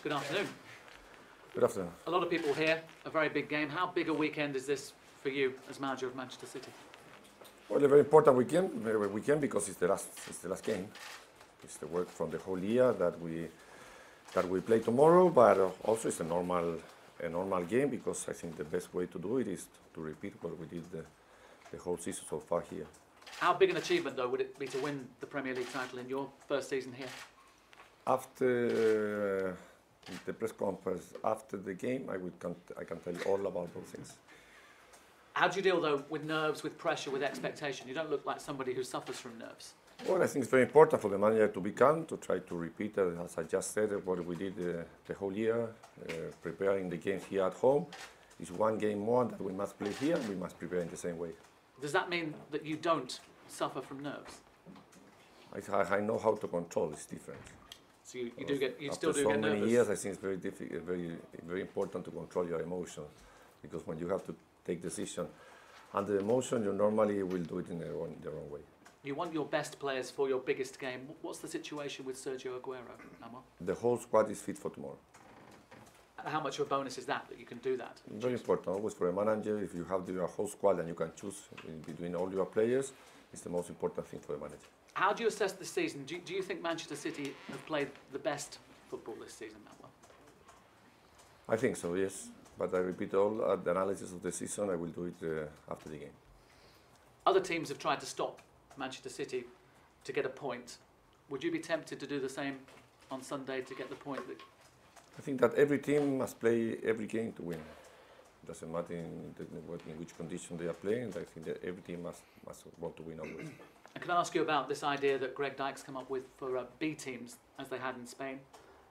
Good afternoon. Good afternoon. A lot of people here, a very big game. How big a weekend is this for you as manager of Manchester City? Well, a very important weekend because it's the last game. It's the work from the whole year that we play tomorrow, but also it's a normal game because I think the best way to do it is to repeat what we did the whole season so far here. How big an achievement, though, would it be to win the Premier League title in your first season here? After the press conference, after the game, I can tell you all about those things. How do you deal, though, with nerves, with pressure, with expectation? You don't look like somebody who suffers from nerves. Well, I think it's very important for the manager to be calm, to try to repeat, as I just said, what we did the whole year, preparing the games here at home. It's one game more that we must play here, and we must prepare in the same way. Does that mean that you don't suffer from nerves? I know how to control. It's different. So you still do get nervous. After so many years, I think it's very difficult, very important to control your emotions, because when you have to take decision under emotion, you normally will do it in the wrong way. You want your best players for your biggest game. What's the situation with Sergio Aguero, Amar? The whole squad is fit for tomorrow. How much of a bonus is that you can do that? Very important, always for a manager. If you have your whole squad and you can choose between all your players, it's the most important thing for a manager. How do you assess this season? Do you think Manchester City have played the best football this season, Manuel? I think so, yes. But I repeat all the analysis of the season. I will do it after the game. Other teams have tried to stop Manchester City to get a point. Would you be tempted to do the same on Sunday to get the point? I think that every team must play every game to win. It doesn't matter in which condition they are playing. I think that every team must want to win always. And can I ask you about this idea that Greg Dykes come up with for B teams, as they had in Spain?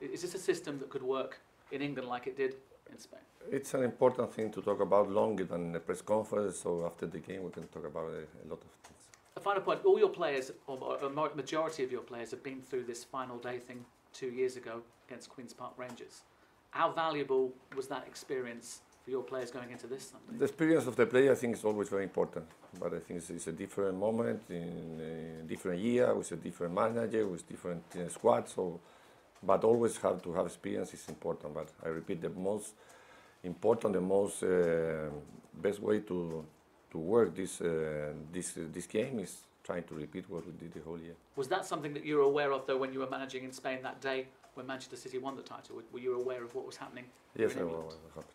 Is this a system that could work in England like it did in Spain? It's an important thing to talk about longer than a press conference, so after the game we can talk about a lot of things. A final point, all your players, or a majority of your players, have been through this final day thing 2 years ago against Queen's Park Rangers. How valuable was that experience for your players going into this Sunday? The experience of the player, I think, is always very important, but I think it's a different moment, in a different year, with a different manager, with different squad, but always have to have experience is important. But I repeat, the most important, the most best way to work this game is trying to repeat what we did the whole year. Was that something that you were aware of, though, when you were managing in Spain that day when Manchester City won the title? Were you aware of what was happening? Yes, I was aware of what happened.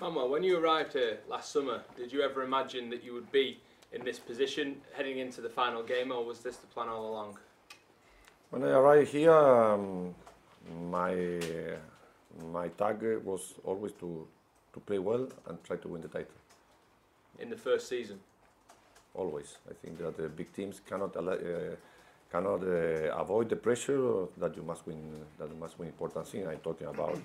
Manuel, when you arrived here last summer, did you ever imagine that you would be in this position heading into the final game, or was this the plan all along? When I arrived here, my target was always to play well and try to win the title. In the first season? Always. I think that the big teams cannot avoid the pressure that you must win. That you must win important things. I'm talking about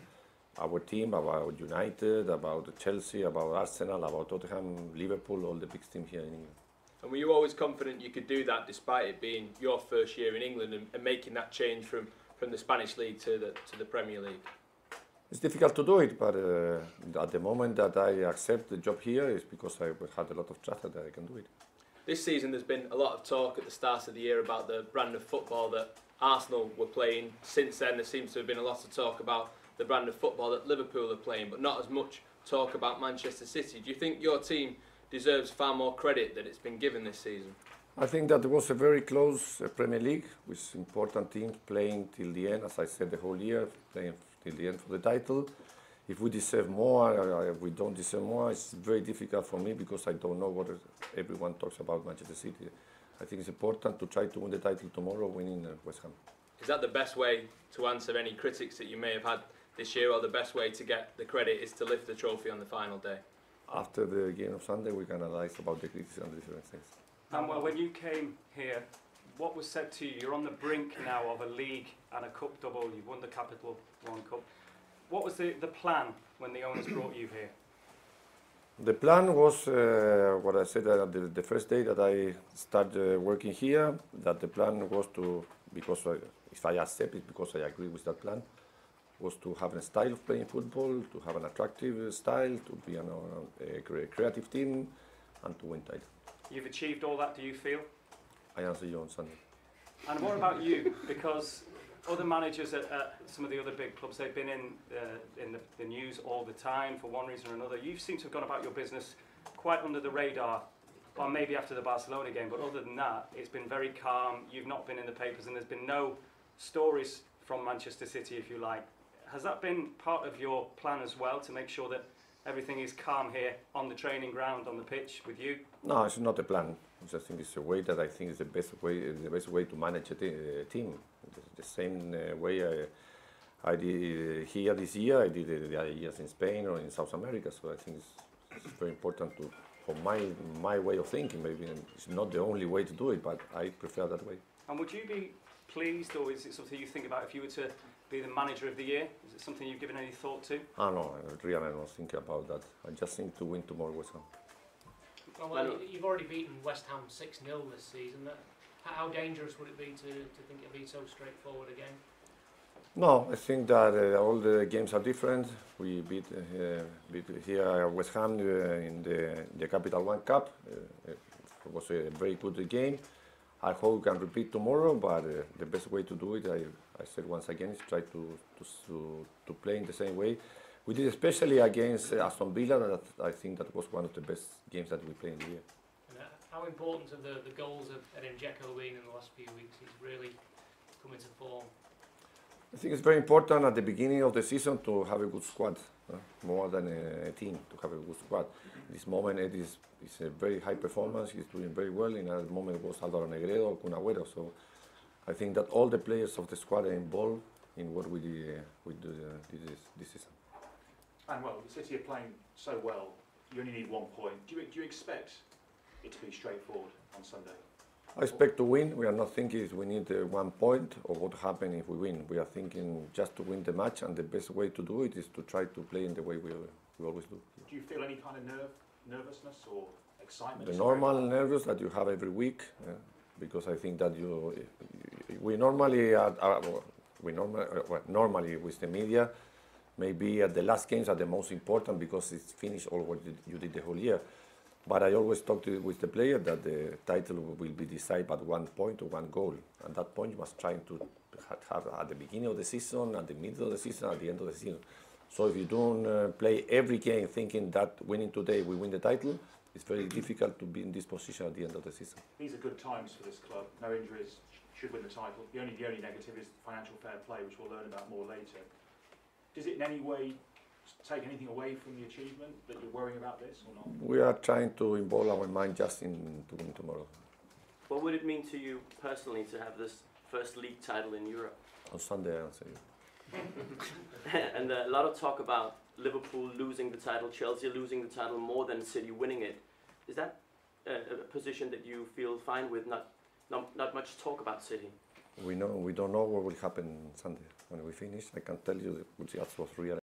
our team, about United, about Chelsea, about Arsenal, about Tottenham, Liverpool, all the big teams here in England. And were you always confident you could do that despite it being your first year in England and making that change from the Spanish League to the Premier League? It's difficult to do it, but at the moment that I accept the job here is because I had a lot of trust that I can do it. This season there's been a lot of talk at the start of the year about the brand of football that Arsenal were playing. Since then there seems to have been a lot of talk about the brand of football that Liverpool are playing, but not as much talk about Manchester City. Do you think your team deserves far more credit that it's been given this season? I think that it was a very close Premier League with important teams playing till the end, as I said, the whole year, playing till the end for the title. If we deserve more, if we don't deserve more, it's very difficult for me because I don't know what everyone talks about Manchester City. I think it's important to try to win the title tomorrow, winning West Ham. Is that the best way to answer any critics that you may have had this year, or the best way to get the credit is to lift the trophy on the final day? After the game of Sunday, we can analyse about the critics and the different things. Well, when you came here, what was said to you? You're on the brink now of a league and a cup double. You've won the Capital One Cup. What was the plan when the owners brought you here? The plan was what I said the first day that I started working here, that the plan was to, because if I accept it, because I agree with that plan, was to have a style of playing football, to have an attractive style, to be a creative team, and to win title. You've achieved all that, do you feel? I answer you on Sunday. And what about you? Because Other managers at some of the other big clubs, they've been in the news all the time for one reason or another. You seem to have gone about your business quite under the radar, or maybe after the Barcelona game, but other than that, it's been very calm. You've not been in the papers, and there's been no stories from Manchester City, if you like. Has that been part of your plan as well, to make sure that everything is calm here on the training ground, on the pitch with you? No, it's not a plan. I think it's a way that I think is the best way to manage a team. The same way I did here this year, I did the other years in Spain or in South America. So I think it's very important for my way of thinking. Maybe it's not the only way to do it, but I prefer that way. And would you be pleased, or is it something you think about if you were to be the manager of the year? Is it something you've given any thought to? Oh no, really I don't think about that. I just think to win tomorrow West Ham. Well, you've already beaten West Ham 6-0 this season. How dangerous would it be to think it'd be so straightforward again? No, I think that all the games are different. We beat here West Ham in the Capital One Cup. It was a very good game. I hope we can repeat tomorrow, but the best way to do it, I said once again, is try to play in the same way. We did especially against Aston Villa. That I think that was one of the best games that we played in the year. And how important have the goals of Edin Dzeko been in the last few weeks? He's really come into form. I think it's very important at the beginning of the season to have a good squad, more than a team, to have a good squad. At this moment, it is a very high performance. He's doing very well. In that moment, it was Álvaro Negredo or Kun Agüero. So I think that all the players of the squad are involved in what we did this season. And well, City are playing so well, you only need 1 point. Do you expect it to be straightforward on Sunday? I expect to win. We are not thinking we need 1 point or what happens if we win. We are thinking just to win the match, and the best way to do it is to try to play in the way we always do. Do you feel any kind of nervousness or excitement? The normal nervous that you have every week, because I think that we normally normally with the media, maybe at the last games are the most important because it's finished all what you did the whole year. But I always talk with the player that the title will be decided by 1 point or 1 goal. And that point you must try to have at the beginning of the season, at the middle of the season, at the end of the season. So if you don't play every game thinking that winning today we win the title, it's very difficult to be in this position at the end of the season. These are good times for this club. No injuries, should win the title. The only negative is financial fair play, which we'll learn about more later. Does it in any way take anything away from the achievement that you're worrying about this or not? We are trying to involve our mind just to win tomorrow. What would it mean to you personally to have this first league title in Europe? On Sunday, I'll say. And a lot of talk about Liverpool losing the title, Chelsea losing the title more than City winning it. Is that a position that you feel fine with? Not much talk about City. We don't know what will happen Sunday when we finish. I can tell you which was real.